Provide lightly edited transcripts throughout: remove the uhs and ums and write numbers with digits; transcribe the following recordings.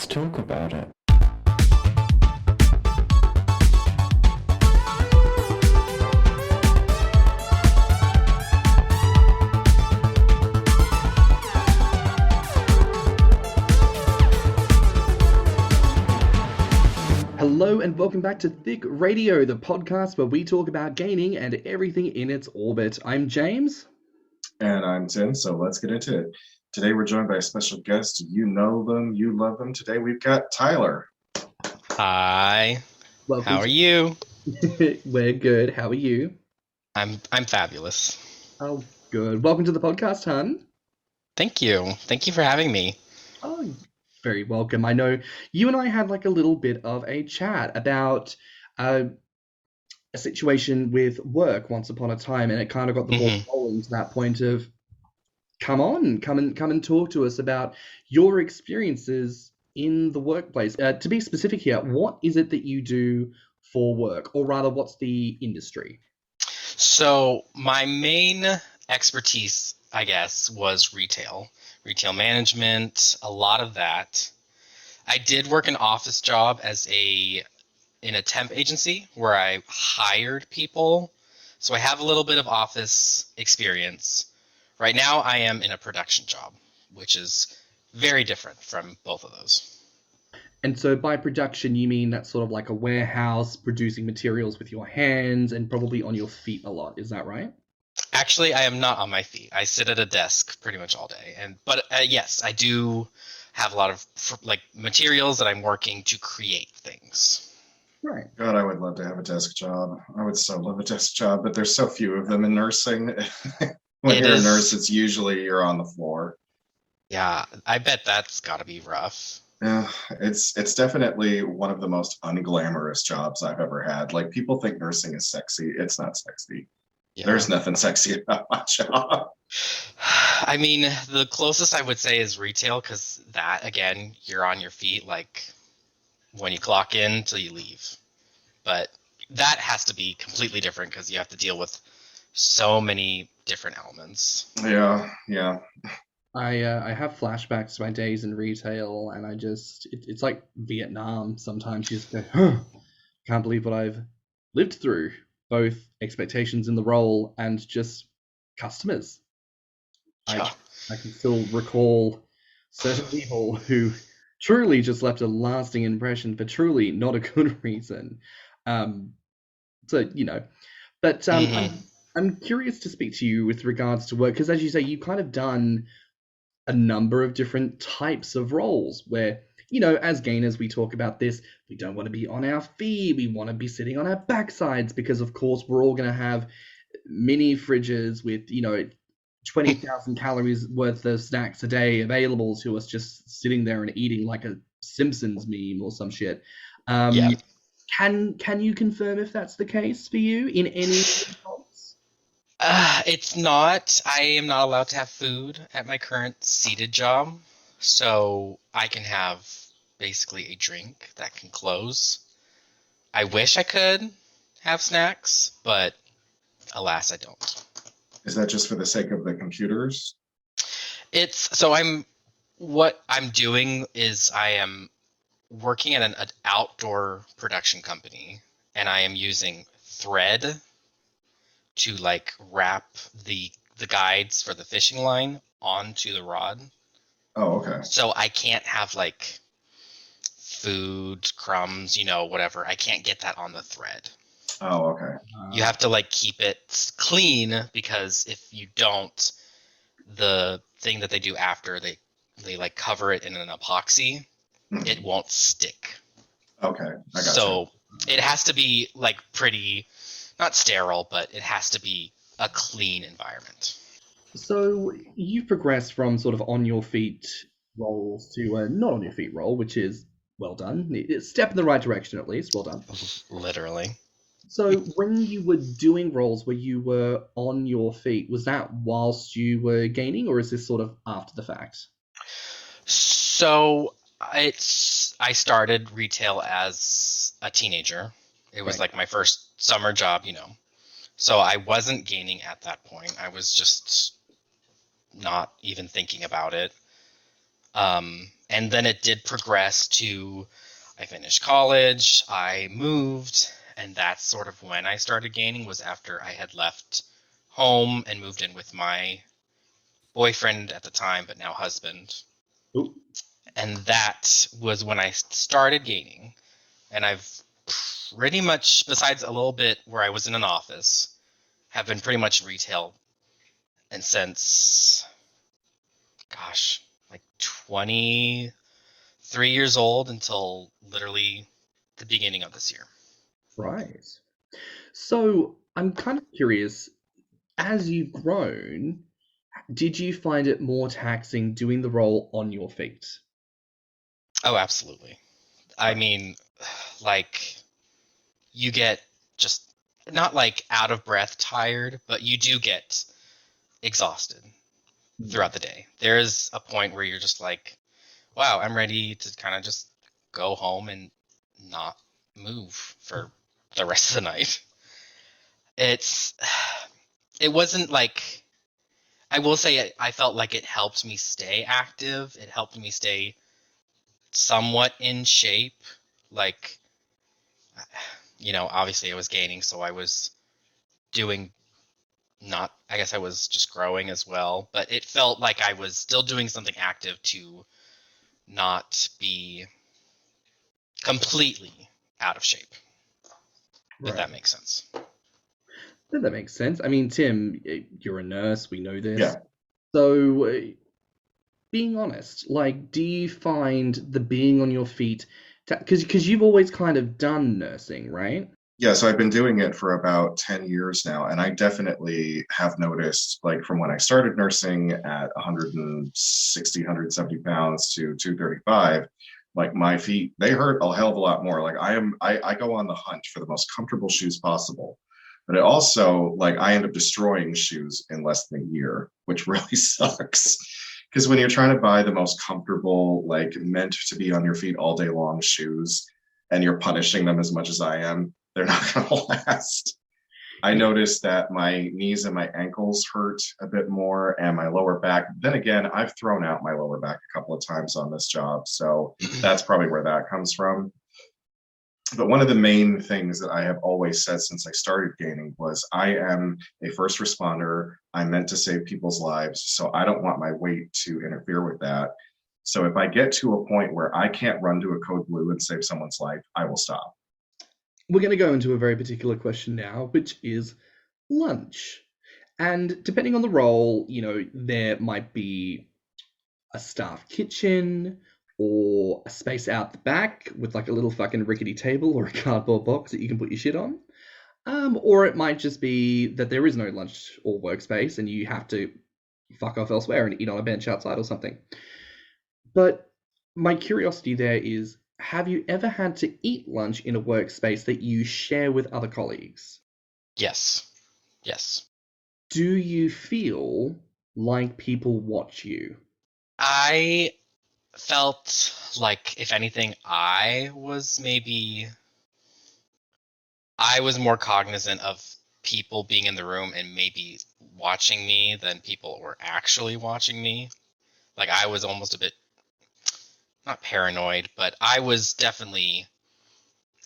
Let's talk about it. Hello and welcome back to Thicc Radio, the podcast where we talk about gaming and everything in its orbit. I'm James. And I'm Tim, so let's get into it. Today we're joined by a special guest. You know them, you love them. Today we've got Tyler. Hi. Welcome. How are you? We're good. How are you? I'm fabulous. Oh, good. Welcome to the podcast, hon. Thank you. Thank you for having me. Oh, very welcome. I know you and I had like a little bit of a chat about a situation with work once upon a time, and it kind of got the ball rolling to that point of come and talk to us about your experiences in the workplace. To be specific here, what is it that you do for work, or rather, what's the industry? So my main expertise, I guess, was retail management, a lot of that. I did work an office job in a temp agency where I hired people. So I have a little bit of office experience. Right now I am in a production job, which is very different from both of those. And so by production, you mean that's sort of like a warehouse producing materials with your hands and probably on your feet a lot. Is that right? Actually, I am not on my feet. I sit at a desk pretty much all day. But yes, I do have a lot of materials that I'm working to create things. Right. God, I would love to have a desk job. I would so love a desk job, but there's so few of them in nursing. When you're a nurse, it's usually you're on the floor. Yeah, I bet that's got to be rough. Yeah, it's definitely one of the most unglamorous jobs I've ever had. Like, people think nursing is sexy. It's not sexy. Yeah. There's nothing sexy about my job. I mean, the closest I would say is retail, because that, again, you're on your feet like when you clock in till you leave. But that has to be completely different because you have to deal with so many different elements. Yeah. I have flashbacks to my days in retail, and it's like Vietnam sometimes. You just go, can't believe what I've lived through, both expectations in the role and just customers. Yeah. I can still recall certain people who truly just left a lasting impression for truly not a good reason. But I'm curious to speak to you with regards to work, because as you say, you've kind of done a number of different types of roles where, as gainers, we talk about this. We don't want to be on our feet. We want to be sitting on our backsides because, of course, we're all going to have mini fridges with, 20,000 calories worth of snacks a day available to us, just sitting there and eating like a Simpsons meme or some shit. Yeah. Can you confirm if that's the case for you in any roles? It's not. I am not allowed to have food at my current seated job, so I can have basically a drink that can close. I wish I could have snacks, but alas, I don't. Is that just for the sake of the computers? What I'm doing is I am working at an outdoor production company, and I am using thread to wrap the guides for the fishing line onto the rod. Oh, okay. So I can't have food, crumbs, whatever. I can't get that on the thread. Oh, okay. You have to keep it clean, because if you don't, the thing that they do after they cover it in an epoxy, it won't stick. Okay, I got So it has to be pretty, not sterile, but it has to be a clean environment. So you've progressed from sort of on your feet roles to a not on your feet role, which is well done. It's a step in the right direction, at least. Well done. Literally. So when you were doing roles where you were on your feet, was that whilst you were gaining, or is this sort of after the fact? So I started retail as a teenager. It was my first summer job, So I wasn't gaining at that point. I was just not even thinking about it. And And then it did progress to, I finished college, I moved, and that's sort of when I started gaining, was after I had left home and moved in with my boyfriend at the time, but now husband. Ooh. And that was when I started gaining. And I've pretty much, besides a little bit where I was in an office, have been pretty much retail. And since, gosh, like 23 years old until literally the beginning of this year. Right. So I'm kind of curious, as you've grown, did you find it more taxing doing the role on your feet? Oh, absolutely. I mean, like, you get just not like out of breath tired, but you do get exhausted throughout the day. There is a point where you're just like, wow, I'm ready to kind of just go home and not move for the rest of the night. It wasn't like, I will say I felt like it helped me stay active. It helped me stay somewhat in shape. Like, obviously I was gaining, so I was doing I guess I was just growing as well, but it felt like I was still doing something active to not be completely out of shape. If that makes sense. That makes sense. I mean, Tim, you're a nurse. We know this. Yeah. So, being honest, like, do you find the being on your feet, because you've always kind of done nursing, right? Yeah, so I've been doing it for about 10 years now, and I definitely have noticed, like, from when I started nursing at 160, 170 pounds to 235, like, my feet, they hurt a hell of a lot more. Like, I go on the hunt for the most comfortable shoes possible, but it also, like, I end up destroying shoes in less than a year, which really sucks. Because when you're trying to buy the most comfortable, like, meant to be on your feet all day long shoes, and you're punishing them as much as I am, they're not going to last. I noticed that my knees and my ankles hurt a bit more, and my lower back. Then again, I've thrown out my lower back a couple of times on this job, so that's probably where that comes from. But one of the main things that I have always said since I started gaining was I am a first responder. I'm meant to save people's lives, so I don't want my weight to interfere with that. So if I get to a point where I can't run to a code blue and save someone's life, I will stop. We're going to go into a very particular question now, which is lunch. And depending on the role, there might be a staff kitchen or a space out the back with like a little fucking rickety table or a cardboard box that you can put your shit on. Or it might just be that there is no lunch or workspace and you have to fuck off elsewhere and eat on a bench outside or something. But my curiosity there is, have you ever had to eat lunch in a workspace that you share with other colleagues? Yes. Do you feel like people watch you? I felt like, if anything, I was more cognizant of people being in the room and maybe watching me than people were actually watching me. Like, I was almost a bit, not paranoid, but I was definitely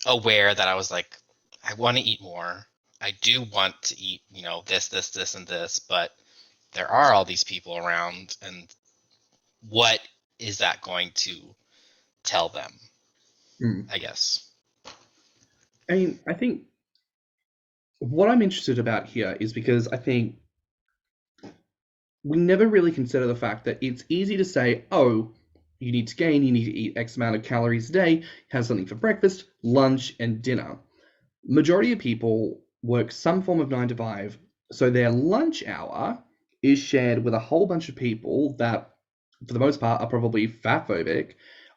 aware that I was like, I want to eat more. I do want to eat, this, and this, but there are all these people around, and what is that going to tell them? I guess. I mean, I think what I'm interested about here is because I think we never really consider the fact that it's easy to say, oh, you need to gain, you need to eat X amount of calories a day, have something for breakfast, lunch, and dinner. Majority of people work some form of 9 to 5, so their lunch hour is shared with a whole bunch of people that, for the most part, are probably fat-phobic,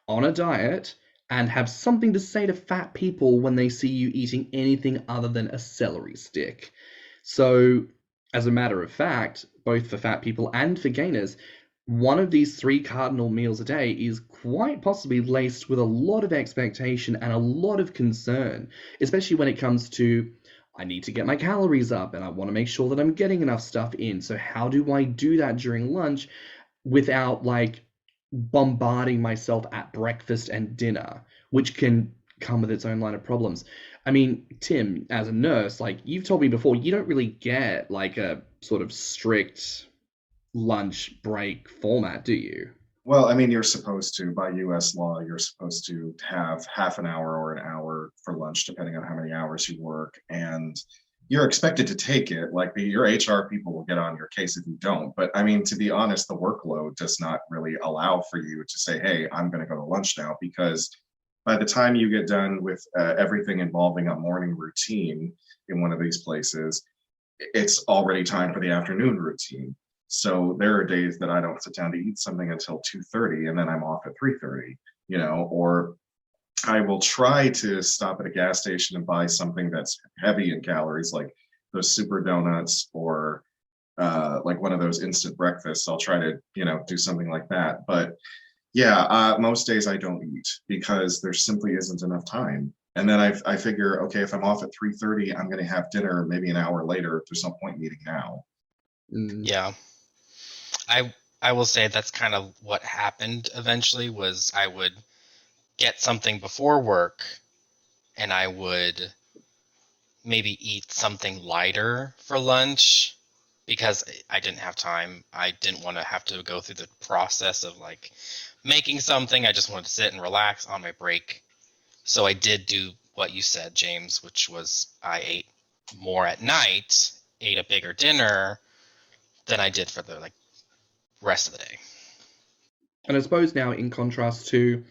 on a diet, and have something to say to fat people when they see you eating anything other than a celery stick. So, as a matter of fact, both for fat people and for gainers, one of these 3 cardinal meals a day is quite possibly laced with a lot of expectation and a lot of concern, especially when it comes to, I need to get my calories up and I want to make sure that I'm getting enough stuff in. So how do I do that during lunch without, like, bombarding myself at breakfast and dinner, which can come with its own line of problems. I mean, Tim, as a nurse, like you've told me before, you don't really get like a sort of strict lunch break format, do you? Well, I mean, you're supposed to, by US law, you're supposed to have half an hour or an hour for lunch, depending on how many hours you work. And you're expected to take it. Like your HR people will get on your case if you don't. But I mean, to be honest, the workload does not really allow for you to say, hey, I'm going to go to lunch now, because by the time you get done with everything involving a morning routine in one of these places, it's already time for the afternoon routine. So there are days that I don't sit down to eat something until 2:30, and then I'm off at 3:30, or I will try to stop at a gas station and buy something that's heavy in calories, like those super donuts or like one of those instant breakfasts. I'll try to, do something like that. But yeah, most days I don't eat because there simply isn't enough time. And then I figure, okay, if I'm off at 3:30, I'm going to have dinner maybe an hour later. There's no point in eating now. Yeah. I will say that's kind of what happened eventually. Was I would get something before work and I would maybe eat something lighter for lunch because I didn't have time. I didn't want to have to go through the process of like making something. I just wanted to sit and relax on my break. So I did do what you said, James, which was I ate more at night, ate a bigger dinner than I did for the rest of the day. And I suppose now, in contrast to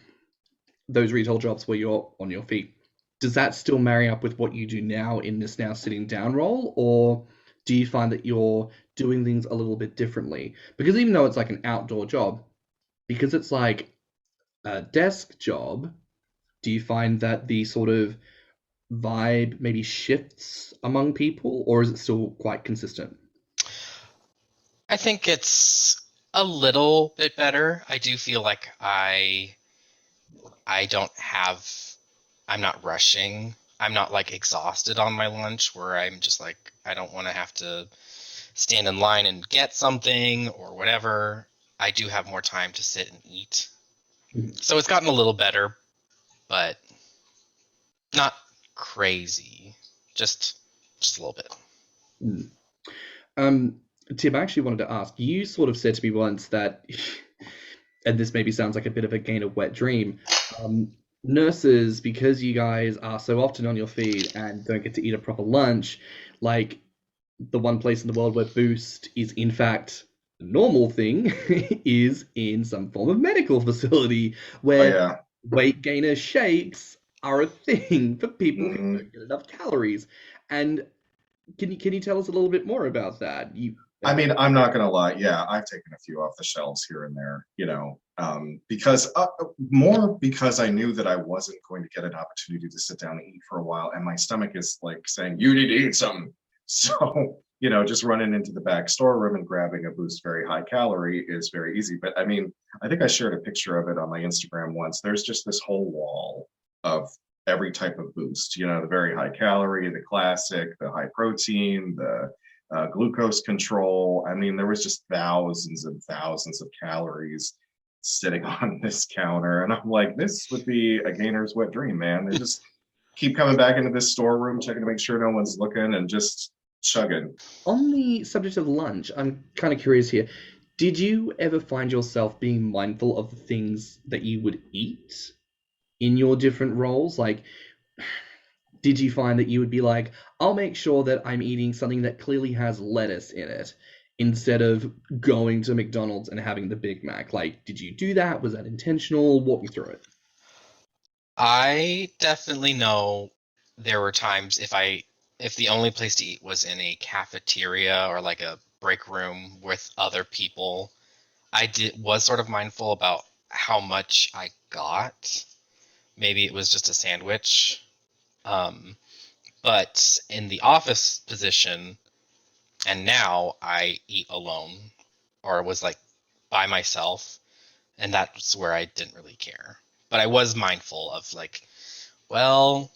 those retail jobs where you're on your feet, does that still marry up with what you do now in this now sitting down role, or do you find that you're doing things a little bit differently? Because even though it's like an outdoor job, because it's like a desk job, do you find that the sort of vibe maybe shifts among people, or is it still quite consistent? I think it's a little bit better. I do feel like I'm not rushing. I'm not like exhausted on my lunch where I'm just like, I don't want to have to stand in line and get something or whatever. I do have more time to sit and eat. So it's gotten a little better, but not crazy. Just a little bit. Tim, I actually wanted to ask, you sort of said to me once that, and this maybe sounds like a bit of a gain of wet dream, nurses, because you guys are so often on your feet and don't get to eat a proper lunch, like the one place in the world where boost is in fact a normal thing is in some form of medical facility where weight gainer shakes are a thing for people who don't get enough calories. And can you tell us a little bit more about that? I mean, I'm not going to lie. Yeah, I've taken a few off the shelves here and there, because I knew that I wasn't going to get an opportunity to sit down and eat for a while. And my stomach is like saying, you need to eat something. So, just running into the back storeroom and grabbing a Boost very high calorie is very easy. But I mean, I think I shared a picture of it on my Instagram once. There's just this whole wall of every type of Boost, the very high calorie, the classic, the high protein, the glucose control. I mean, there was just thousands and thousands of calories sitting on this counter. And I'm like, this would be a gainer's wet dream, man. They just keep coming back into this storeroom, checking to make sure no one's looking and just chugging. On the subject of lunch, I'm kind of curious here. Did you ever find yourself being mindful of the things that you would eat in your different roles? Like, did you find that you would be like, I'll make sure that I'm eating something that clearly has lettuce in it instead of going to McDonald's and having the Big Mac? Like, did you do that? Was that intentional? Walk me through it. I definitely know there were times if the only place to eat was in a cafeteria or like a break room with other people, was sort of mindful about how much I got. Maybe it was just a sandwich. But in the office position, and now I eat alone or was like by myself, and that's where I didn't really care. But I was mindful of like, well,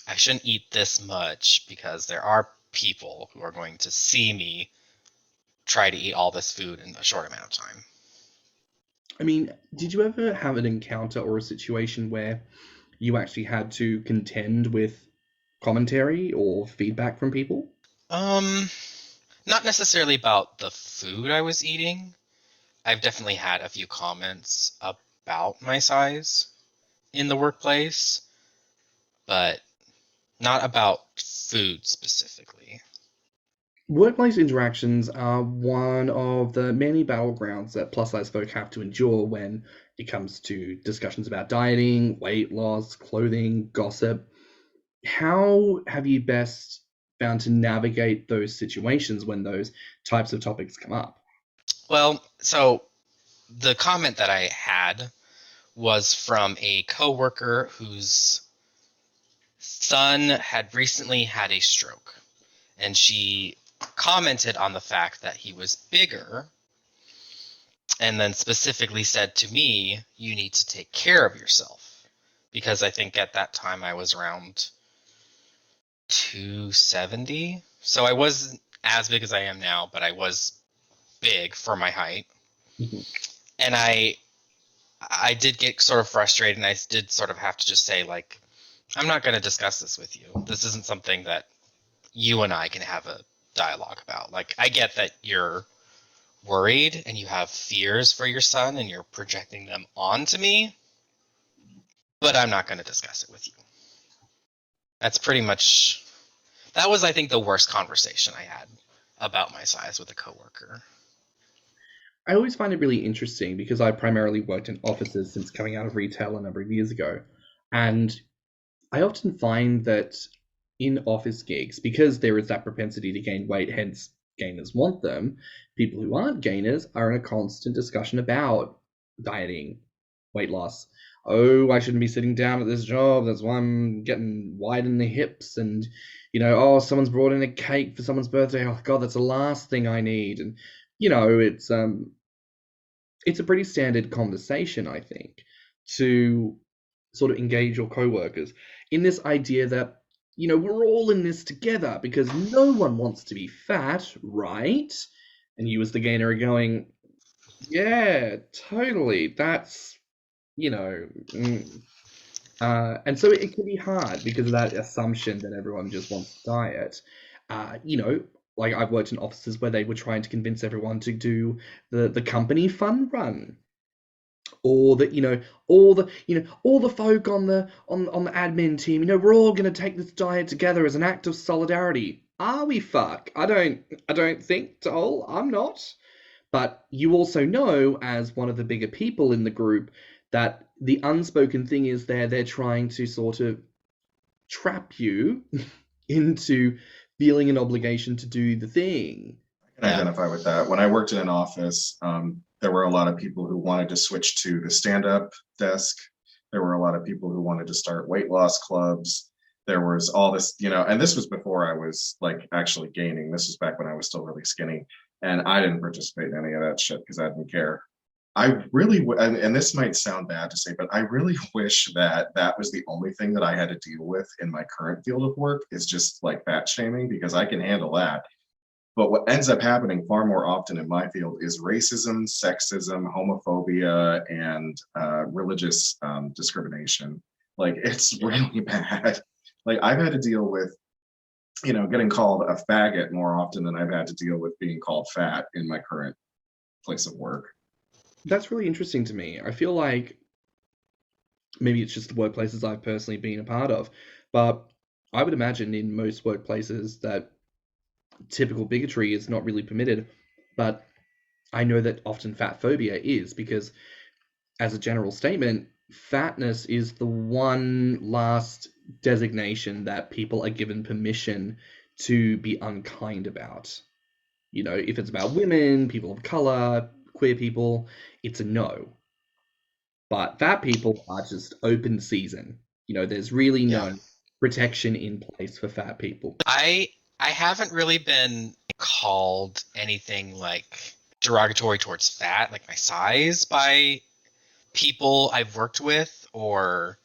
I shouldn't eat this much because there are people who are going to see me try to eat all this food in a short amount of time. I mean, did you ever have an encounter or a situation where you actually had to contend with commentary or feedback from people? Um, Not necessarily about the food I was eating. I've definitely had a few comments about my size in the workplace, but not about food specifically. Workplace interactions are one of the many battlegrounds that plus size folk have to endure when it comes to discussions about dieting, weight loss, clothing, gossip. How have you best found to navigate those situations when those types of topics come up? Well, so the comment that I had was from a coworker whose son had recently had a stroke, and she commented on the fact that he was bigger, and then specifically said to me, "You need to take care of yourself," because I think at that time I was around 270, so I wasn't as big as I am now, but I was big for my height. Mhm. And I did get sort of frustrated, and I did sort of have to just say, like, I'm not going to discuss this with you. This isn't something that you and I can have a dialogue about. Like, I get that you're worried and you have fears for your son and you're projecting them onto me, but I'm not going to discuss it with you. That's pretty much, that was, I think, the worst conversation I had about my size with a coworker. I always find it really interesting because I primarily worked in offices since coming out of retail a number of years ago. And I often find that in office gigs, because there is that propensity to gain weight, hence gainers want them, people who aren't gainers are in a constant discussion about dieting, weight loss. Oh, I shouldn't be sitting down at this job. That's why I'm getting wide in the hips. And, oh, someone's brought in a cake for someone's birthday. Oh, God, that's the last thing I need. And, it's a pretty standard conversation, I think, to sort of engage your coworkers in this idea that, we're all in this together because no one wants to be fat, right? And you as the gainer are going, yeah, totally. That's, you know, mm. And so it can be hard because of that assumption that everyone just wants to diet. Uh, you know, like I've worked in offices where they were trying to convince everyone to do the company fun run, or that all the folk on the admin team, we're all going to take this diet together as an act of solidarity. Are we? Fuck, I don't think, Dole, I'm not. But you also know, as one of the bigger people in the group, that the unspoken thing is they're trying to sort of trap you into feeling an obligation to do the thing. I can identify with that. When I worked in an office, there were a lot of people who wanted to switch to the stand-up desk. There were a lot of people who wanted to start weight loss clubs. There was all this, and this was before I was like actually gaining. This was back when I was still really skinny, and I didn't participate in any of that shit because I didn't care. I really, and this might sound bad to say, but I really wish that that was the only thing that I had to deal with in my current field of work, is just like fat shaming, because I can handle that. But what ends up happening far more often in my field is racism, sexism, homophobia, and religious discrimination. Like, it's really bad. Like, I've had to deal with, getting called a faggot more often than I've had to deal with being called fat in my current place of work. That's really interesting to me. I feel like maybe it's just the workplaces I've personally been a part of, but I would imagine in most workplaces that typical bigotry is not really permitted. But I know that often fat phobia is, because as a general statement, fatness is the one last designation that people are given permission to be unkind about. If it's about women, people of color, queer people, it's a no. But fat people are just open season. There's really Yeah. no protection in place for fat people. I haven't really been called anything like derogatory towards fat, like my size, by people I've worked with or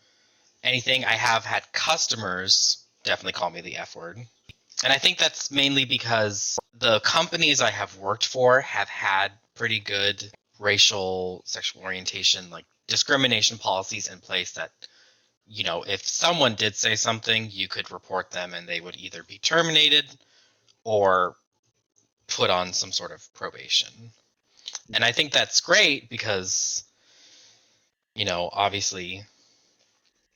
anything. I have had customers definitely call me the F word. And I think that's mainly because the companies I have worked for have had pretty good racial, sexual orientation, like discrimination policies in place that, you know, if someone did say something, you could report them and they would either be terminated or put on some sort of probation. And I think that's great because, you know, obviously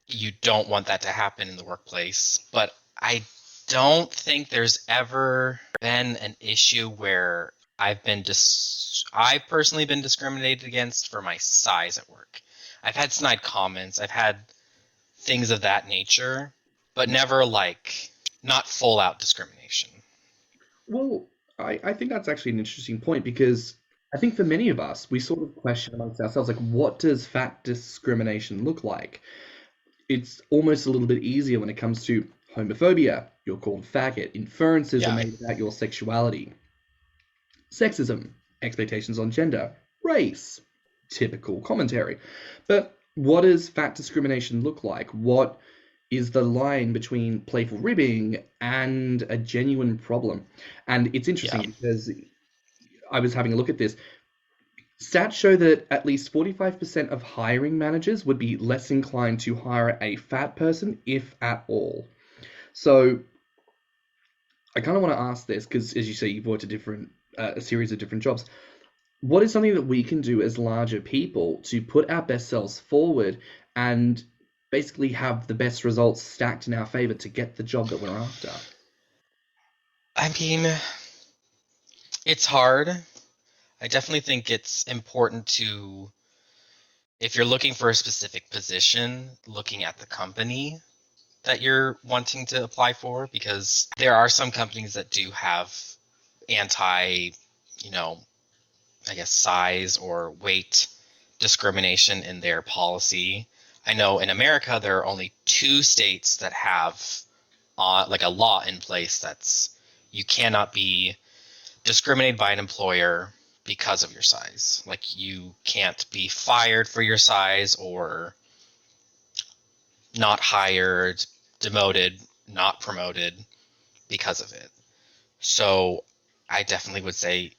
you don't want that to happen in the workplace, but I don't think there's ever been an issue where I've personally been discriminated against for my size at work. I've had snide comments, I've had things of that nature, but never like not full out discrimination. Well, I think that's actually an interesting point, because I think for many of us, we sort of question amongst ourselves, like, what does fat discrimination look like? It's almost a little bit easier when it comes to homophobia. You're called faggot. Inferences are made about your sexuality. Sexism, expectations on gender, race, typical commentary. But what does fat discrimination look like? What is the line between playful ribbing and a genuine problem? And it's interesting because I was having a look at this. Stats show that at least 45% of hiring managers would be less inclined to hire a fat person, if at all. So I kind of want to ask this, because as you say, you've worked a series of different jobs. What is something that we can do as larger people to put our best selves forward and basically have the best results stacked in our favor to get the job that we're after? I mean, it's hard. I definitely think it's important to, if you're looking for a specific position, looking at the company that you're wanting to apply for, because there are some companies that do have size or weight discrimination in their policy. I know in America, there are only 2 states that have like a law in place that's you cannot be discriminated by an employer because of your size. Like, you can't be fired for your size or not hired, demoted, not promoted because of it. So I definitely would say,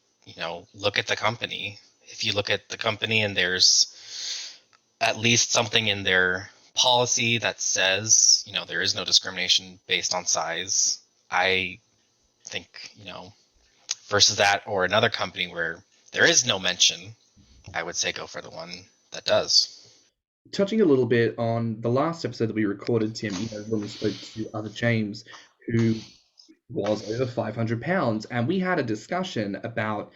look at the company. If you look at the company and there's at least something in their policy that says, there is no discrimination based on size, I think, versus that or another company where there is no mention, I would say go for the one that does. Touching a little bit on the last episode that we recorded, Tim, when we spoke to other James, who was over 500 pounds, and we had a discussion about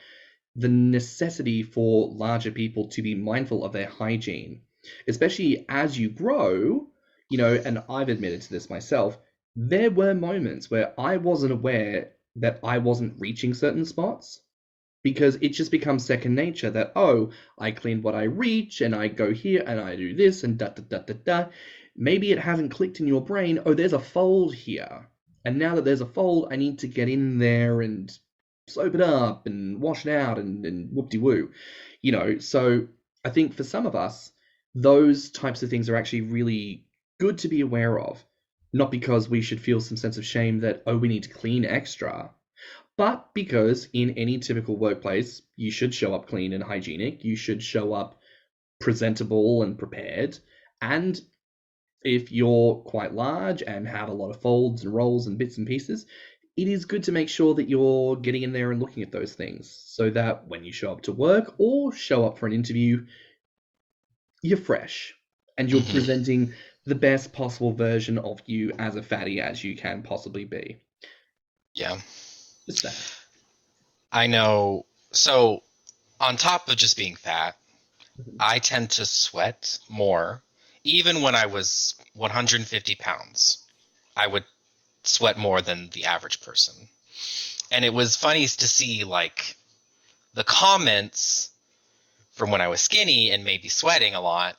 the necessity for larger people to be mindful of their hygiene, especially as you grow, and I've admitted to this myself, there were moments where I wasn't aware that I wasn't reaching certain spots, because it just becomes second nature that, oh, I clean what I reach and I go here and I do this and da da da da da. Maybe it hasn't clicked in your brain, oh, there's a fold here. And now that there's a fold, I need to get in there and soap it up and wash it out and whoop-de-woo. So I think for some of us, those types of things are actually really good to be aware of. Not because we should feel some sense of shame that, oh, we need to clean extra, but because in any typical workplace, you should show up clean and hygienic. You should show up presentable and prepared. And if you're quite large and have a lot of folds and rolls and bits and pieces, it is good to make sure that you're getting in there and looking at those things so that when you show up to work or show up for an interview, you're fresh and you're presenting the best possible version of you as a fatty as you can possibly be. Yeah. Just that. I know. So on top of just being fat, I tend to sweat more. Even when I was 150 pounds, I would sweat more than the average person. And it was funny to see, like, the comments from when I was skinny and maybe sweating a lot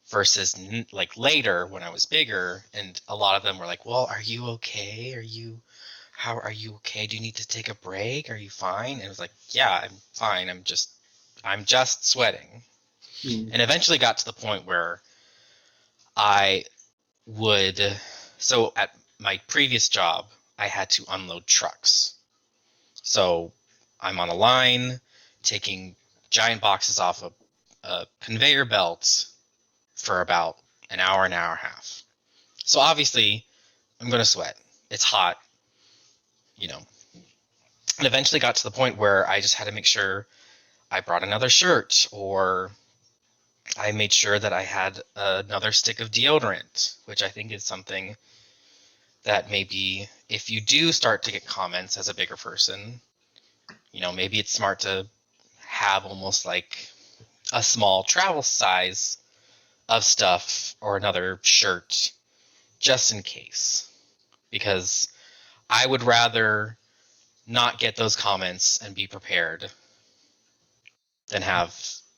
versus, like, later when I was bigger. And a lot of them were like, well, are you okay? How are you okay? Do you need to take a break? Are you fine? And it was like, yeah, I'm fine. I'm just sweating. And eventually got to the point where so at my previous job, I had to unload trucks. So I'm on a line taking giant boxes off a conveyor belt for about an hour and a half. So obviously, I'm going to sweat. It's hot, you know. And eventually got to the point where I just had to make sure I brought another shirt, or I made sure that I had another stick of deodorant, which I think is something that maybe if you do start to get comments as a bigger person, you know, maybe it's smart to have almost like a small travel size of stuff or another shirt just in case. Because I would rather not get those comments and be prepared than have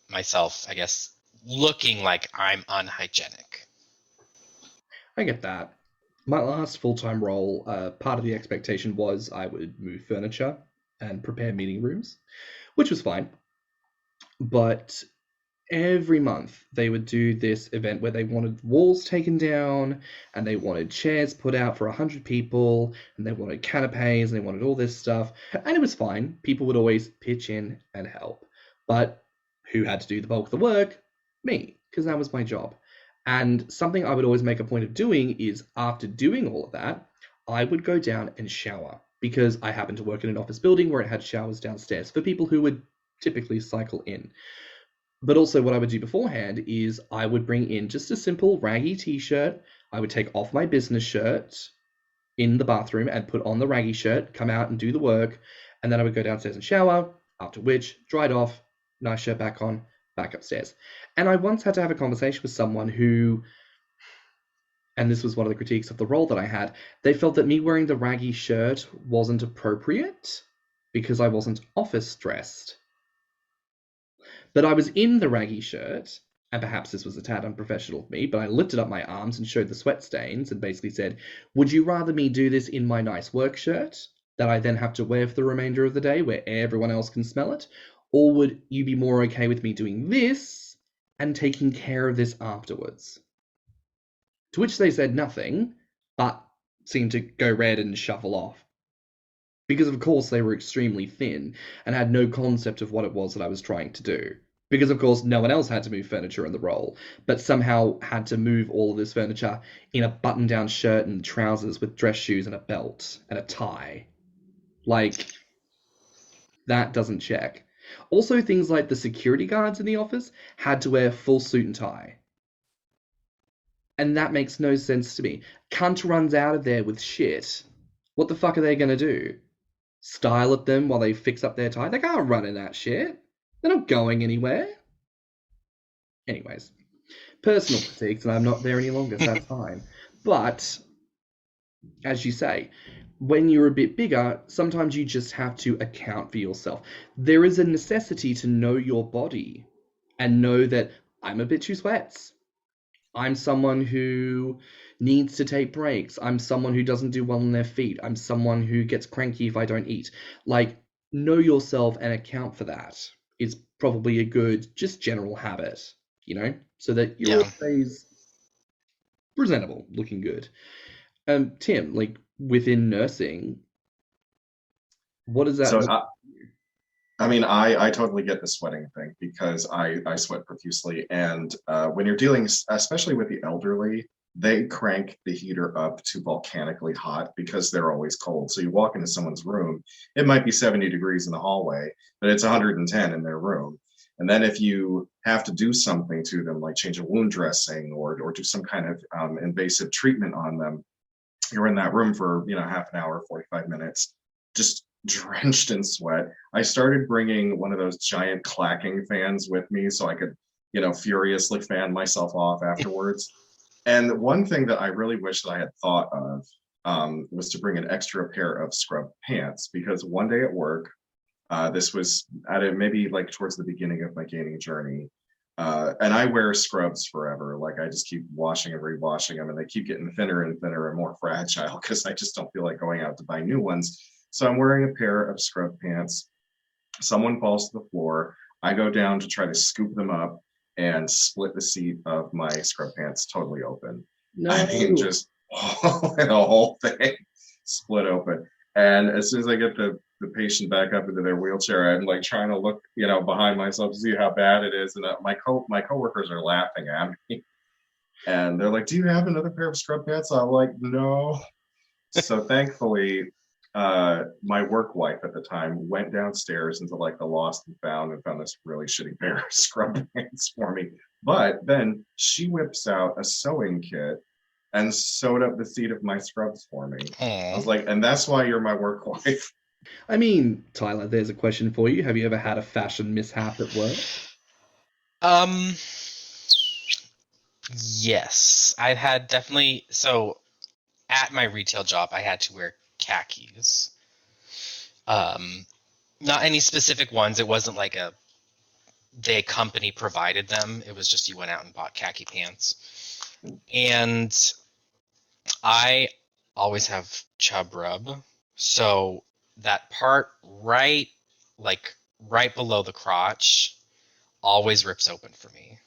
myself, I guess, looking like I'm unhygienic. I get that. My last full-time role, part of the expectation was I would move furniture and prepare meeting rooms, which was fine. But every month they would do this event where they wanted walls taken down and they wanted chairs put out for 100 people and they wanted canapes and they wanted all this stuff. And it was fine. People would always pitch in and help. But who had to do the bulk of the work? Me, because that was my job. And something I would always make a point of doing is after doing all of that, I would go down and shower, because I happened to work in an office building where it had showers downstairs for people who would typically cycle in. But also what I would do beforehand is I would bring in just a simple raggy t-shirt. I would take off my business shirt in the bathroom and put on the raggy shirt, come out and do the work. And then I would go downstairs and shower, after which, dried off, nice shirt back on, back upstairs. And I once had to have a conversation with someone who, and this was one of the critiques of the role that I had, they felt that me wearing the raggy shirt wasn't appropriate because I wasn't office dressed. But I was in the raggy shirt, and perhaps this was a tad unprofessional of me, but I lifted up my arms and showed the sweat stains and basically said, would you rather me do this in my nice work shirt that I then have to wear for the remainder of the day where everyone else can smell it? Or would you be more okay with me doing this and taking care of this afterwards? To which they said nothing, but seemed to go red and shuffle off. Because of course they were extremely thin and had no concept of what it was that I was trying to do. Because of course no one else had to move furniture in the role, but somehow had to move all of this furniture in a button-down shirt and trousers with dress shoes and a belt and a tie. Like, that doesn't check. Also, things like the security guards in the office had to wear full suit and tie. And that makes no sense to me. Cunt runs out of there with shit. What the fuck are they going to do? Style at them while they fix up their tie? They can't run in that shit. They're not going anywhere. Anyways, personal critiques, and I'm not there any longer, so that's fine. But, as you say, when you're a bit bigger, sometimes you just have to account for yourself. There is a necessity to know your body and know that I'm a bitch who sweats. I'm someone who needs to take breaks. I'm someone who doesn't do well on their feet. I'm someone who gets cranky if I don't eat. Like, know yourself and account for that is probably a good, just general habit, you know, so that you're always presentable, looking good. Tim, like, within nursing, what does that So, look like? I mean, I totally get the sweating thing because I sweat profusely. And when you're dealing, especially with the elderly, they crank the heater up to volcanically hot because they're always cold. So you walk into someone's room, it might be 70 degrees in the hallway, but it's 110 in their room. And then if you have to do something to them, like change a wound dressing or do some kind of invasive treatment on them, you're in that room for, half an hour, 45 minutes, just drenched in sweat. I started bringing one of those giant clacking fans with me so I could, furiously fan myself off afterwards. And one thing that I really wish that I had thought of was to bring an extra pair of scrub pants, because one day at work, this was maybe like towards the beginning of my gaining journey, and I wear scrubs forever. Like, I just keep washing and rewashing them, and they keep getting thinner and thinner and more fragile because I just don't feel like going out to buy new ones. So I'm wearing a pair of scrub pants. Someone falls to the floor. I go down to try to scoop them up and split the seat of my scrub pants totally open. No. I mean, just the whole thing split open. And as soon as I get the the patient back up into their wheelchair, I'm like trying to look, behind myself to see how bad it is. And my coworkers are laughing at me. And they're like, "Do you have another pair of scrub pants?" I'm like, "No." So thankfully, my work wife at the time went downstairs into like the lost and found this really shitty pair of scrub pants for me. But then she whips out a sewing kit and sewed up the seat of my scrubs for me. I was like, and that's why you're my work wife. I mean, Tyler, there's a question for you. Have you ever had a fashion mishap at work? Yes, I've had definitely. So at my retail job, I had to wear khakis. Not any specific ones. It wasn't like the company provided them. It was just you went out and bought khaki pants. And I always have chub rub. So that part right below the crotch always rips open for me.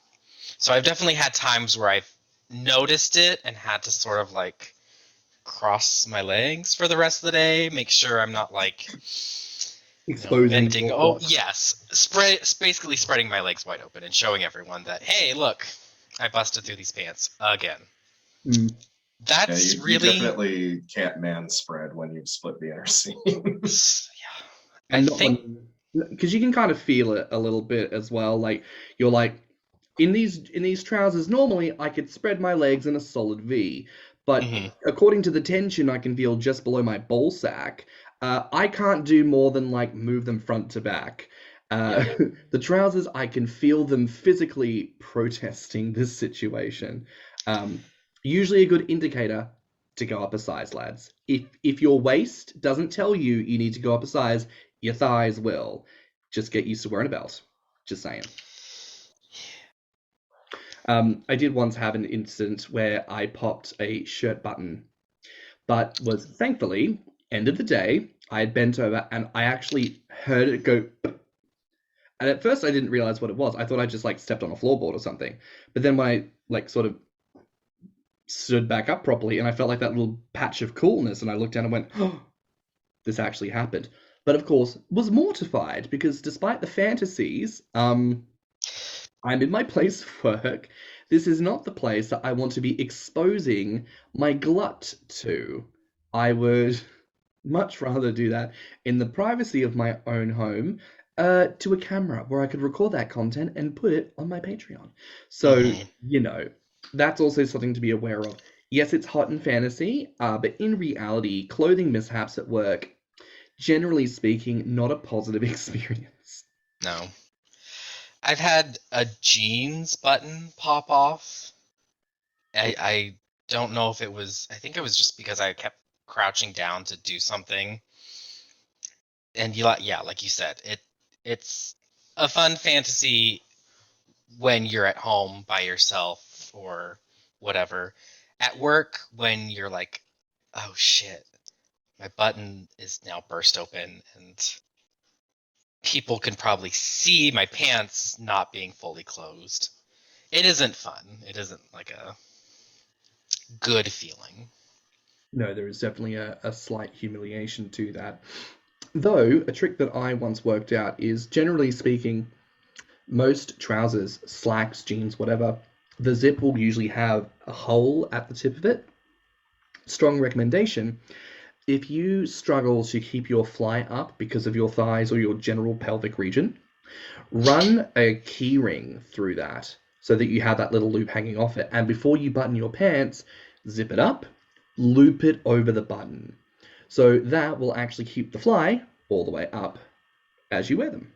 So I've definitely had times where I've noticed it and had to sort of like cross my legs for the rest of the day, make sure I'm not like exposing. Venting. Oh yes, basically spreading my legs wide open and showing everyone that, hey, look, I busted through these pants again. That's you really definitely can't man spread when you split the inner seams. Yeah, I think because you can kind of feel it a little bit as well. Like you're like in these trousers. Normally, I could spread my legs in a solid V, but according to the tension I can feel just below my ball sack, I can't do more than like move them front to back. The trousers, I can feel them physically protesting this situation. Usually a good indicator to go up a size, lads. If your waist doesn't tell you need to go up a size, your thighs will. Just get used to wearing a belt. Just saying. I did once have an incident where I popped a shirt button, but was thankfully, end of the day, I had bent over and I actually heard it go. And at first I didn't realize what it was. I thought I just like stepped on a floorboard or something. But then when I like sort of stood back up properly and I felt like that little patch of coolness and I looked down and went, oh, this actually happened. But of course, was mortified because despite the fantasies, I'm in my place of work. This is not the place that I want to be exposing my glut to. I would much rather do that in the privacy of my own home to a camera where I could record that content and put it on my Patreon. So, that's also something to be aware of. Yes, it's hot in fantasy, but in reality, clothing mishaps at work, generally speaking, not a positive experience. No. I've had a jeans button pop off. I don't know if it was, I think it was just because I kept crouching down to do something. And like you said, it's a fun fantasy when you're at home by yourself or whatever. At work, when you're like, oh shit, my button is now burst open and people can probably see my pants not being fully closed. It isn't fun. It isn't like a good feeling. No, there is definitely a slight humiliation to that. Though, a trick that I once worked out is, generally speaking, most trousers, slacks, jeans, whatever, the zip will usually have a hole at the tip of it. Strong recommendation. If you struggle to keep your fly up because of your thighs or your general pelvic region, run a key ring through that so that you have that little loop hanging off it. And before you button your pants, zip it up, loop it over the button. So that will actually keep the fly all the way up as you wear them.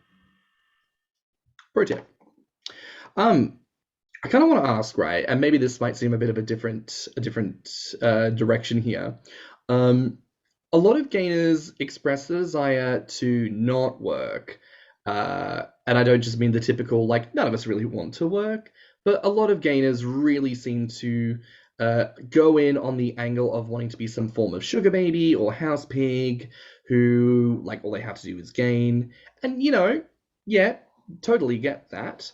Pro tip. I kind of want to ask, right, and maybe this might seem a bit of a different direction here. A lot of gainers express the desire to not work. And I don't just mean the typical, like, none of us really want to work, but a lot of gainers really seem to go in on the angle of wanting to be some form of sugar baby or house pig who, like, all they have to do is gain. And, yeah, totally get that.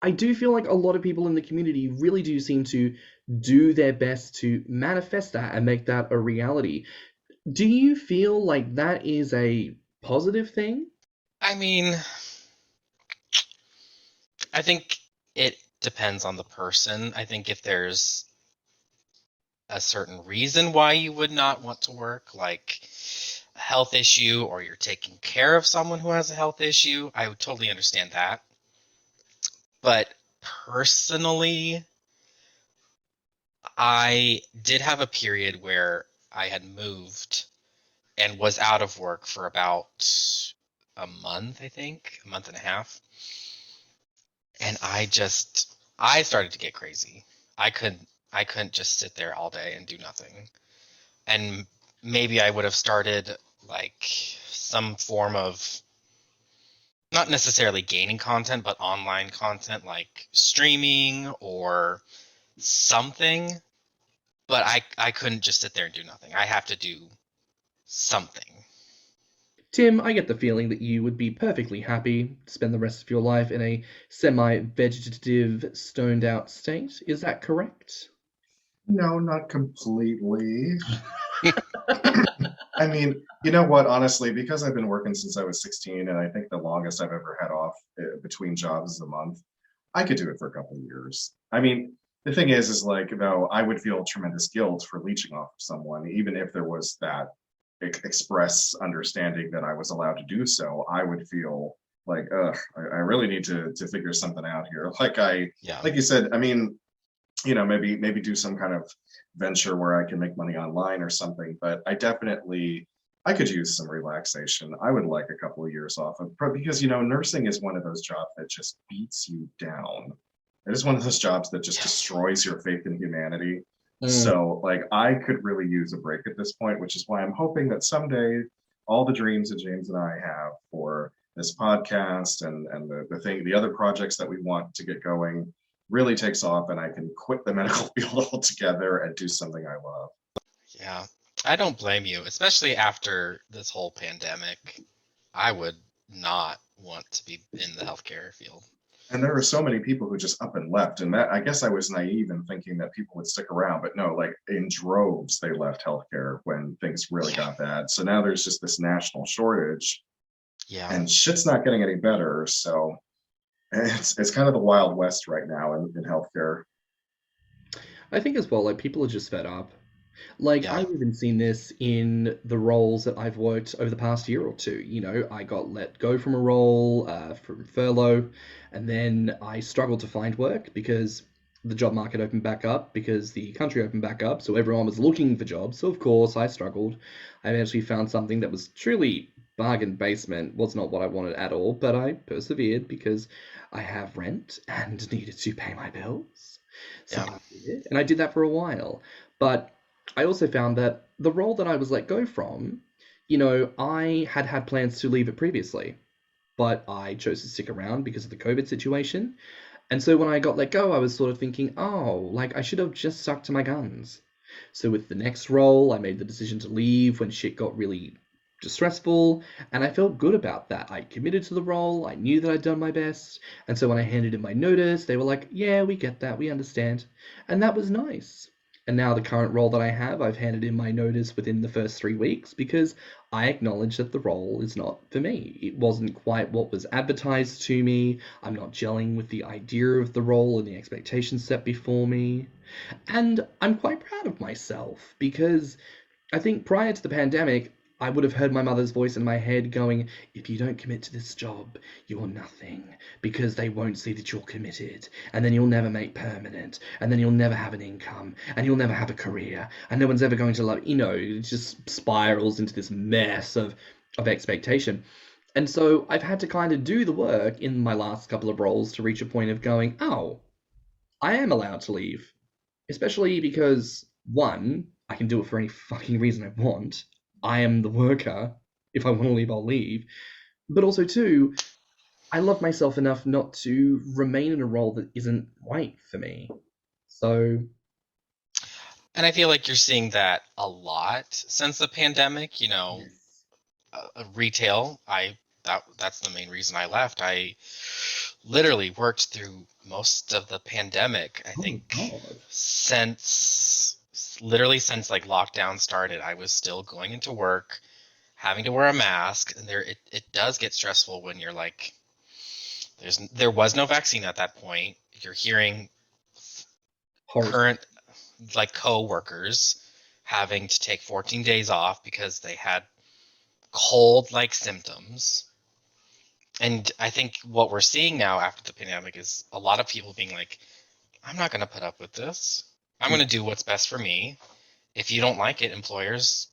I do feel like a lot of people in the community really do seem to do their best to manifest that and make that a reality. Do you feel like that is a positive thing? I mean, I think it depends on the person. I think if there's a certain reason why you would not want to work, like a health issue, or you're taking care of someone who has a health issue, I would totally understand that. But personally, I did have a period where I had moved and was out of work for about a month, I think, a month and a half. And I started to get crazy. I couldn't just sit there all day and do nothing. And maybe I would have started like some form of, not necessarily gaining content, but online content like streaming or something. But I couldn't just sit there and do nothing. I have to do something. Tim, I get the feeling that you would be perfectly happy to spend the rest of your life in a semi-vegetative, stoned-out state. Is that correct? No, not completely. I mean, you know what? Honestly, because I've been working since I was 16, and I think the longest I've ever had off between jobs is a month, I could do it for a couple of years. I mean, the thing is like, you know, I would feel tremendous guilt for leeching off of someone, even if there was that express understanding that I was allowed to do so. I would feel like, ugh, I really need to figure something out here. Yeah. Like you said, I mean, you know, maybe do some kind of venture where I can make money online or something. But I could use some relaxation. I would like a couple of years off of, because, you know, nursing is one of those jobs that just beats you down. It is one of those jobs that just destroys your faith in humanity. So like I could really use a break at this point, which is why I'm hoping that someday all the dreams that James and I have for this podcast and the other projects that we want to get going really takes off, and I can quit the medical field altogether and do something I love. Yeah. I don't blame you, especially after this whole pandemic. I would not want to be in the healthcare field. And there were so many people who just up and left, and that, I guess I was naive in thinking that people would stick around, but no, like in droves they left healthcare when things really got bad. So now there's just this national shortage, and shit's not getting any better. So it's kind of the Wild West right now in healthcare. I think as well, like people are just fed up. Like I've even seen this in the roles that I've worked over the past year or two. You know, I got let go from a role, from furlough, and then I struggled to find work because the job market opened back up, because the country opened back up, so everyone was looking for jobs. So of course I struggled. I eventually found something that was truly bargain basement, was not what I wanted at all, but I persevered because I have rent and needed to pay my bills. So I did, and I did that for a while. But I also found that the role that I was let go from, you know, I had plans to leave it previously, but I chose to stick around because of the COVID situation. And so when I got let go, I was sort of thinking, oh, like I should have just stuck to my guns. So with the next role, I made the decision to leave when shit got really stressful, and I felt good about that. I committed to the role, I knew that I'd done my best, and so when I handed in my notice, they were like, yeah, we get that, we understand. And that was nice. And now the current role that I have, I've handed in my notice within the first 3 weeks because I acknowledge that the role is not for me. It wasn't quite what was advertised to me. I'm not gelling with the idea of the role and the expectations set before me. And I'm quite proud of myself because I think prior to the pandemic, I would have heard my mother's voice in my head going, if you don't commit to this job, you're nothing, because they won't see that you're committed, and then you'll never make permanent, and then you'll never have an income, and you'll never have a career, and no one's ever going to love, you know, it just spirals into this mess of expectation. And so I've had to kind of do the work in my last couple of roles to reach a point of going, oh, I am allowed to leave, especially because, one, I can do it for any fucking reason I want. I am the worker. If I want to leave, I'll leave. But also, two, I love myself enough not to remain in a role that isn't right for me. So. And I feel like you're seeing that a lot since the pandemic. You know, retail. That's the main reason I left. I literally worked through most of the pandemic. I think since literally since like lockdown started, I was still going into work, having to wear a mask, and it does get stressful when you're like, there was no vaccine at that point. You're hearing current like co-workers having to take 14 days off because they had cold-like symptoms. And I think what we're seeing now after the pandemic is a lot of people being like, I'm not going to put up with this. I'm going to do what's best for me. If you don't like it, employers,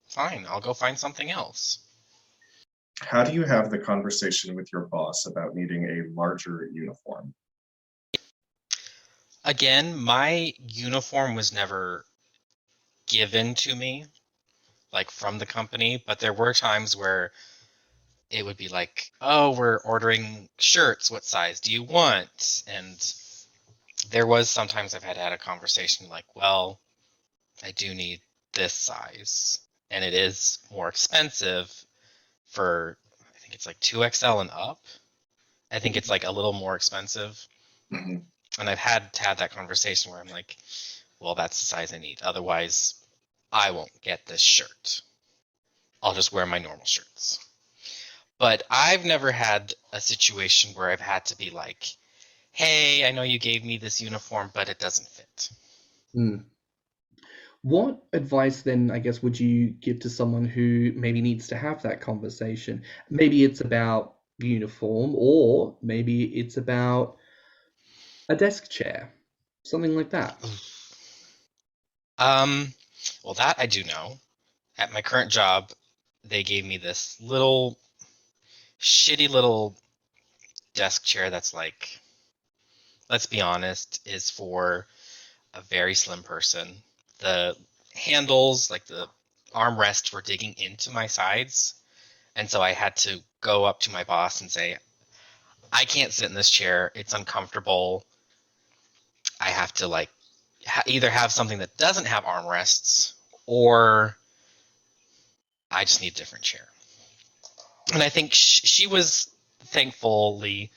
fine, I'll go find something else. How do you have the conversation with your boss about needing a larger uniform? Again, my uniform was never given to me, like from the company, but there were times where it would be like, oh, we're ordering shirts. What size do you want? And there was sometimes I've had a conversation like, well, I do need this size. And it is more expensive for, I think it's like 2XL and up. I think it's like a little more expensive. Mm-hmm. And I've had to have that conversation where I'm like, well, that's the size I need. Otherwise, I won't get this shirt. I'll just wear my normal shirts. But I've never had a situation where I've had to be like, hey, I know you gave me this uniform, but it doesn't fit. What advice then, I guess, would you give to someone who maybe needs to have that conversation? Maybe it's about uniform, or maybe it's about a desk chair, something like that. Well, that I do know. At my current job, they gave me this little shitty little desk chair that's like, let's be honest, is for a very slim person. The handles, like the armrests, were digging into my sides, and so I had to go up to my boss and say, I can't sit in this chair. It's uncomfortable. I have to like either have something that doesn't have armrests, or I just need a different chair. And I think she was thankfully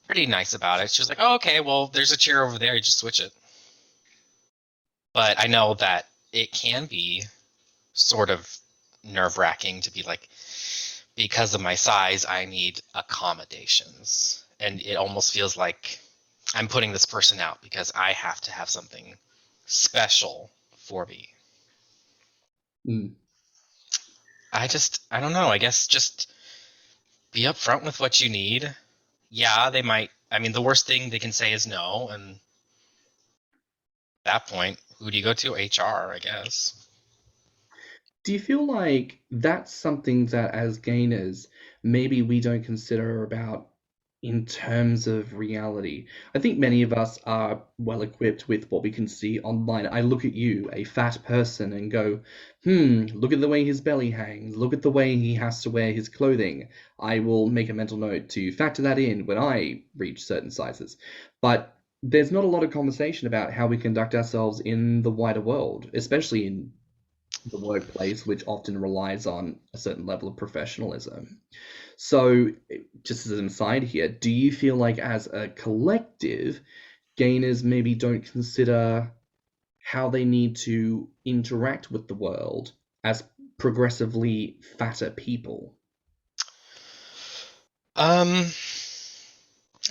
pretty nice about it. She was like, oh, okay, well, there's a chair over there. You just switch it. But I know that it can be sort of nerve-wracking to be like, because of my size, I need accommodations. And it almost feels like I'm putting this person out because I have to have something special for me. I don't know. I guess just be upfront with what you need. Yeah, they might. I mean, the worst thing they can say is no. And at that point, who do you go to? HR, I guess. Do you feel like that's something that as gainers, maybe we don't consider about in terms of reality? I think many of us are well equipped with what we can see online. I look at you, a fat person, and go, look at the way his belly hangs. Look at the way he has to wear his clothing. I will make a mental note to factor that in when I reach certain sizes. But there's not a lot of conversation about how we conduct ourselves in the wider world, especially in the workplace, which often relies on a certain level of professionalism. So, just as an aside here, do you feel like as a collective, gainers maybe don't consider how they need to interact with the world as progressively fatter people? I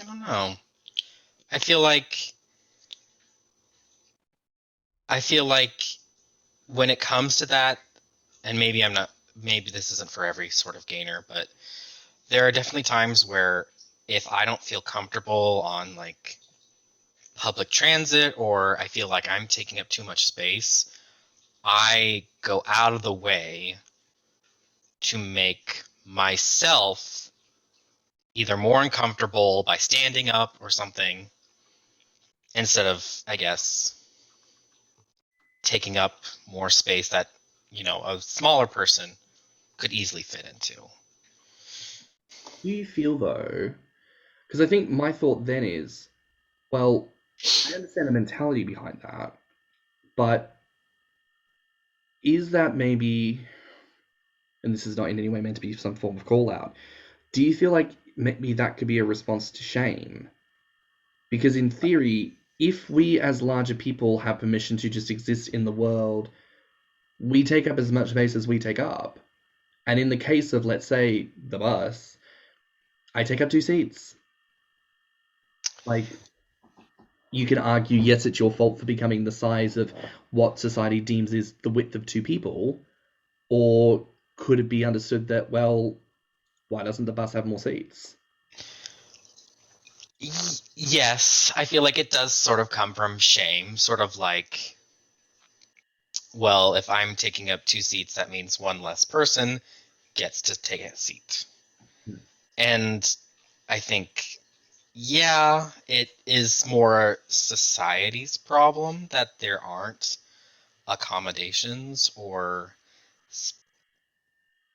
don't know. I feel like when it comes to that, and maybe this isn't for every sort of gainer, but there are definitely times where if I don't feel comfortable on like public transit, or I feel like I'm taking up too much space, I go out of the way to make myself either more uncomfortable by standing up or something, instead of, I guess, taking up more space that, a smaller person could easily fit into. Do you feel, though, because I think my thought then is, well, I understand the mentality behind that, but is that maybe, and this is not in any way meant to be some form of call out, do you feel like maybe that could be a response to shame? Because in theory, if we as larger people have permission to just exist in the world, we take up as much space as we take up. And in the case of, let's say, the bus, I take up 2 seats. Like, you can argue, yes, it's your fault for becoming the size of what society deems is the width of 2 people, or could it be understood that, well, why doesn't the bus have more seats? Yes, I feel like it does sort of come from shame, sort of like, well, if I'm taking up 2 seats, that means one less person gets to take a seat. And I think, yeah, it is more society's problem that there aren't accommodations, or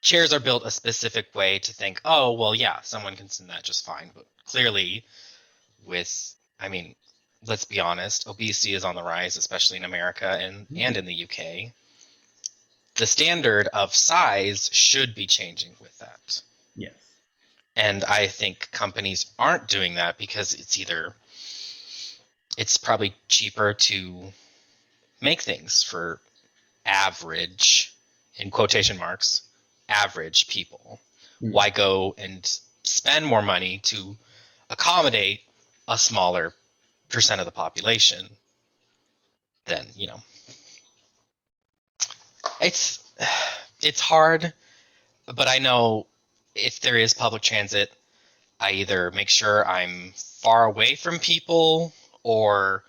chairs are built a specific way to think, oh, well, yeah, someone can sit in that just fine. But clearly, let's be honest, obesity is on the rise, especially in America and in the UK. The standard of size should be changing with that. Yes. And I think companies aren't doing that because it's probably cheaper to make things for average, in quotation marks, average people. Why go and spend more money to accommodate a smaller percent of the population than, it's hard, but I know if there is public transit, I either make sure I'm far away from people, or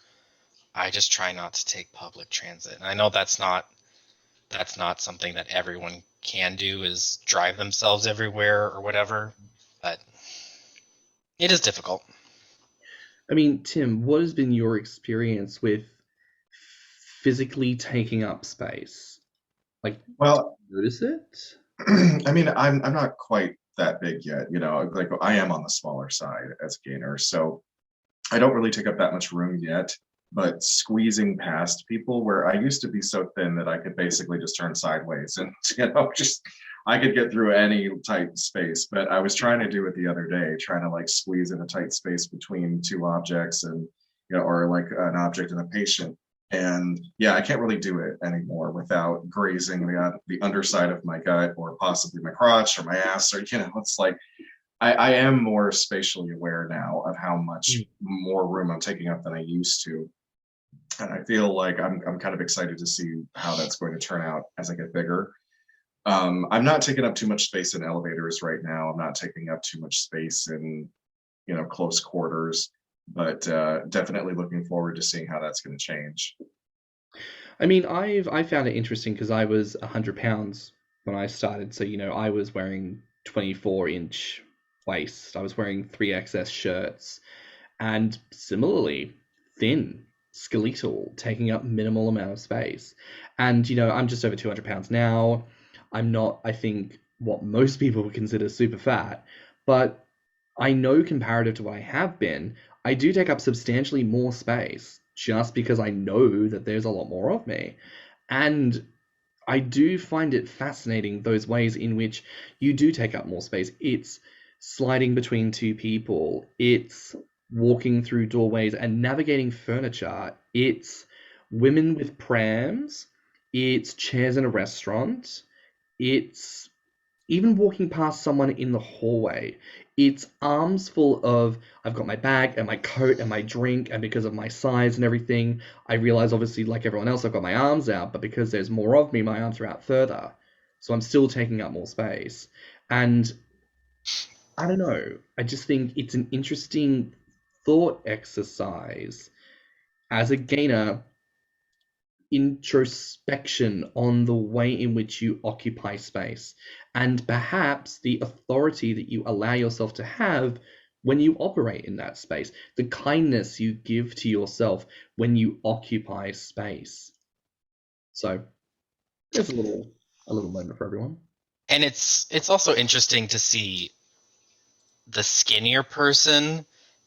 I just try not to take public transit. And I know that's not something that everyone can do, is drive themselves everywhere or whatever, but it is difficult. I mean, Tim, what has been your experience with physically taking up space? Like, well, do you notice it? I mean, I'm not quite that big yet, like I am on the smaller side as a gainer, so I don't really take up that much room yet. But squeezing past people, where I used to be so thin that I could basically just turn sideways and just I could get through any tight space. But I was trying to do it the other day, trying to like squeeze in a tight space between 2 objects, and or like an object and a patient. And yeah, I can't really do it anymore without grazing the underside of my gut, or possibly my crotch or my ass, or it's like I am more spatially aware now of how much more room I'm taking up than I used to. And I feel like I'm kind of excited to see how that's going to turn out as I get bigger. I'm not taking up too much space in elevators right now. I'm not taking up too much space in, close quarters, but definitely looking forward to seeing how that's going to change. I mean, I found it interesting because I was 100 pounds when I started. So, I was wearing 24-inch waist. I was wearing 3XS shirts, and similarly thin, skeletal, taking up minimal amount of space. And, I'm just over 200 pounds now. I'm not, I think, what most people would consider super fat, but I know comparative to what I have been, I do take up substantially more space just because I know that there's a lot more of me. And I do find it fascinating, those ways in which you do take up more space. It's sliding between 2 people. It's walking through doorways and navigating furniture. It's women with prams. It's chairs in a restaurant. It's even walking past someone in the hallway. It's arms full of, I've got my bag and my coat and my drink, and because of my size and everything, I realize obviously like everyone else, I've got my arms out, but because there's more of me, my arms are out further. So I'm still taking up more space. And I don't know, I just think it's an interesting thought exercise as a gainer, introspection on the way in which you occupy space, and perhaps the authority that you allow yourself to have when you operate in that space, the kindness you give to yourself when you occupy space. So there's a little moment for everyone. And it's also interesting to see the skinnier person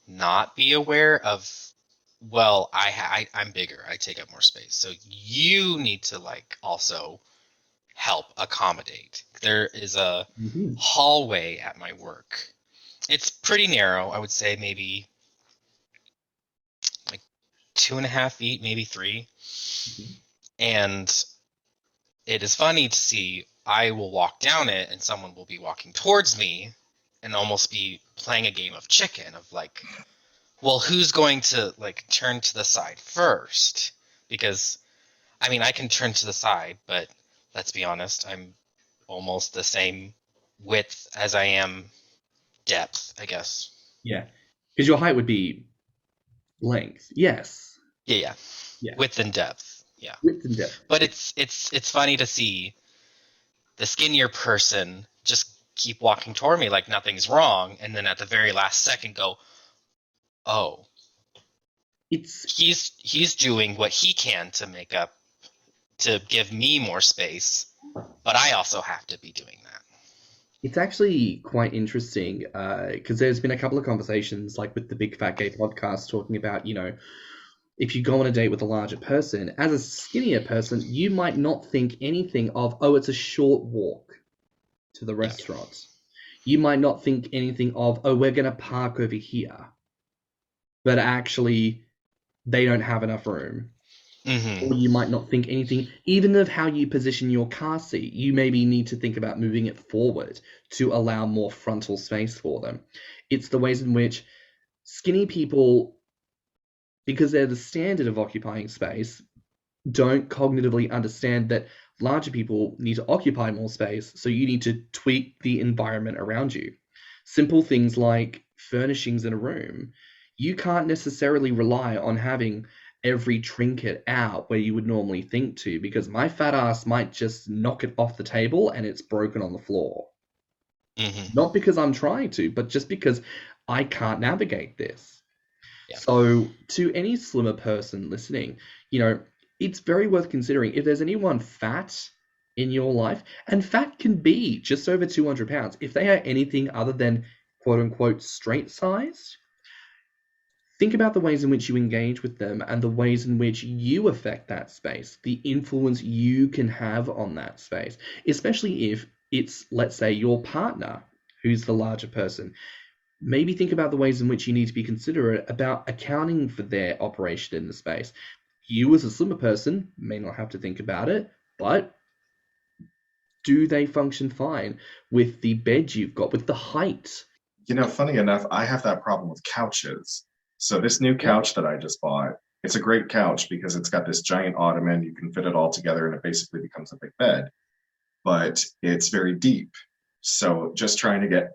not be aware of, well, I'm bigger, I take up more space, so you need to like also help accommodate. There is a hallway at my work. It's pretty narrow. I would say maybe like 2.5 feet, maybe 3. Mhm. And it is funny to see I will walk down it and someone will be walking towards me and almost be playing a game of chicken of like, well, who's going to like turn to the side first? Because I mean, I can turn to the side, but let's be honest, I'm almost the same width as I am depth, I guess. Yeah, because your height would be length. Yes. Yeah. Yeah. Width and depth. Yeah. Width and depth. But it's funny to see the skinnier person just keep walking toward me like nothing's wrong, and then at the very last second go, oh, he's doing what he can to make up, to give me more space, but I also have to be doing that. It's actually quite interesting because there's been a couple of conversations like with the Big Fat Gay podcast talking about, if you go on a date with a larger person, as a skinnier person, you might not think anything of, oh, it's a short walk to the restaurant. You might not think anything of, oh, we're going to park over here. But actually, they don't have enough room. Mm-hmm. Or you might not think anything, even of how you position your car seat. You maybe need to think about moving it forward to allow more frontal space for them. It's the ways in which skinny people, because they're the standard of occupying space, don't cognitively understand that larger people need to occupy more space, so you need to tweak the environment around you. Simple things like furnishings in a room. You can't necessarily rely on having every trinket out where you would normally think to, because my fat ass might just knock it off the table and it's broken on the floor. Mm-hmm. Not because I'm trying to, but just because I can't navigate this. Yeah. So to any slimmer person listening, it's very worth considering if there's anyone fat in your life, and fat can be just over 200 pounds. If they are anything other than quote unquote straight sized, think about the ways in which you engage with them and the ways in which you affect that space, the influence you can have on that space, especially if it's, let's say, your partner who's the larger person. Maybe think about the ways in which you need to be considerate about accounting for their operation in the space. You as a slimmer person may not have to think about it, but do they function fine with the bed you've got, with the height? Funny enough, I have that problem with couches. So this new couch that I just bought, it's a great couch because it's got this giant ottoman. You can fit it all together and it basically becomes a big bed, but it's very deep. So just trying to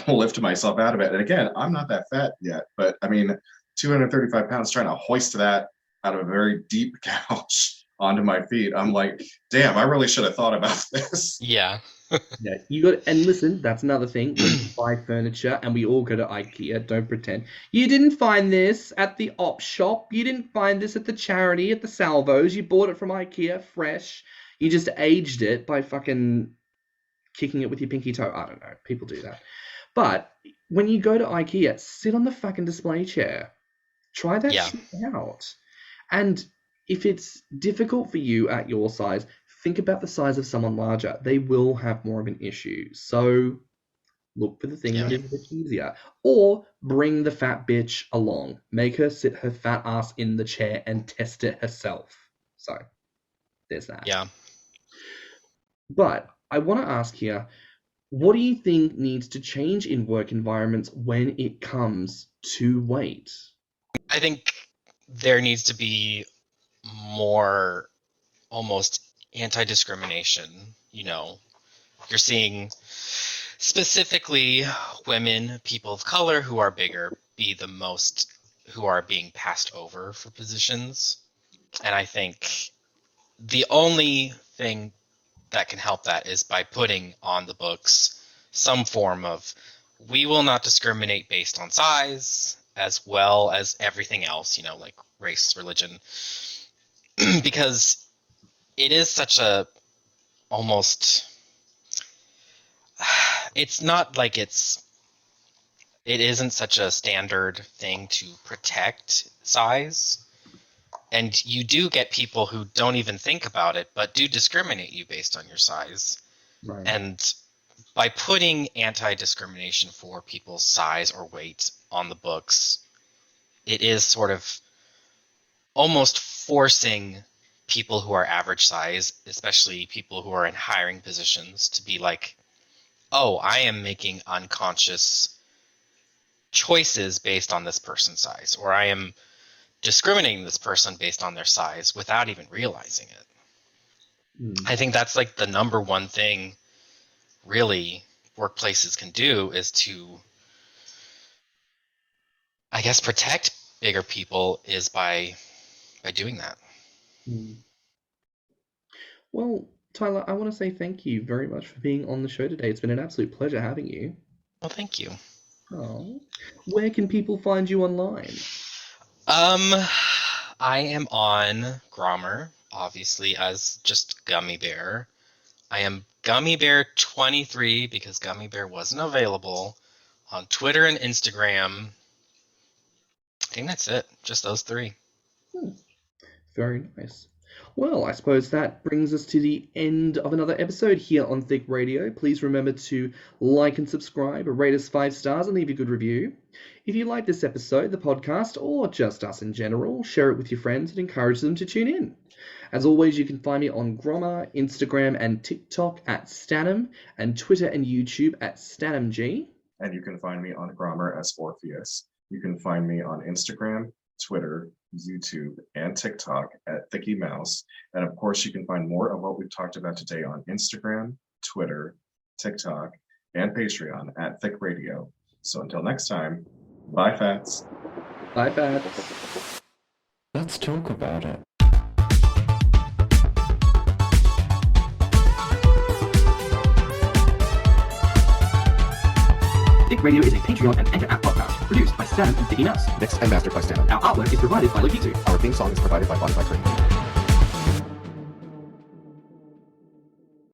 lift myself out of it. And again, I'm not that fat yet, but I mean, 235 pounds trying to hoist that out of a very deep couch onto my feet. I'm like, damn, I really should have thought about this. Yeah. Yeah, and listen, that's another thing. When you buy furniture, and we all go to IKEA, don't pretend. You didn't find this at the op shop. You didn't find this at the charity, at the Salvos. You bought it from IKEA fresh. You just aged it by fucking kicking it with your pinky toe. I don't know. People do that. But when you go to IKEA, sit on the fucking display chair. Try that shit out. And if it's difficult for you at your size, think about the size of someone larger. They will have more of an issue. So look for the thing that is a bit easier. Or bring the fat bitch along. Make her sit her fat ass in the chair and test it herself. So there's that. Yeah. But I want to ask here, what do you think needs to change in work environments when it comes to weight? I think there needs to be more almost anti-discrimination. You're seeing specifically women, people of color who are bigger, be the most who are being passed over for positions. And I think the only thing that can help that is by putting on the books some form of, we will not discriminate based on size, as well as everything else, like race, religion, because it is such a almost, it's not like it isn't such a standard thing to protect size. And you do get people who don't even think about it, but do discriminate you based on your size. Right. And by putting anti-discrimination for people's size or weight on the books, it is sort of almost forcing people who are average size, especially people who are in hiring positions, to be like, oh, I am making unconscious choices based on this person's size, or I am discriminating this person based on their size without even realizing it. I think that's like the number one thing really workplaces can do, is to, I guess, protect bigger people, is by doing that. Well, Tyler, I want to say thank you very much for being on the show today. It's been an absolute pleasure having you. Well, thank you. Oh, where can people find you online? I am on Grommr, obviously, as just gummibear. I am gummibear23 because gummibear wasn't available. On Twitter and Instagram. I think that's it. Just those three. Very nice. Well, I suppose that brings us to the end of another episode here on Thicc Radio. Please remember to like and subscribe, rate us 5 stars, and leave a good review. If you like this episode, the podcast, or just us in general, share it with your friends and encourage them to tune in. As always, you can find me on Grommr, Instagram, and TikTok at stannnum, and Twitter and YouTube at stannnumg. And you can find me on Grommr as Orpheus. You can find me on Instagram, Twitter, YouTube, and TikTok at thiccmouse. And of course, you can find more of what we've talked about today on Instagram, Twitter, TikTok, and Patreon at Thicc Radio. So until next time, bye, Fats. Bye, Fats. Let's talk about it. Thicc Radio is a Patreon and Anchor app podcast produced by Stannnum and Thicc Mouse. Mixed and mastered by stannnum. Our artwork is provided by Lokitu. Our theme song is provided by Spotify.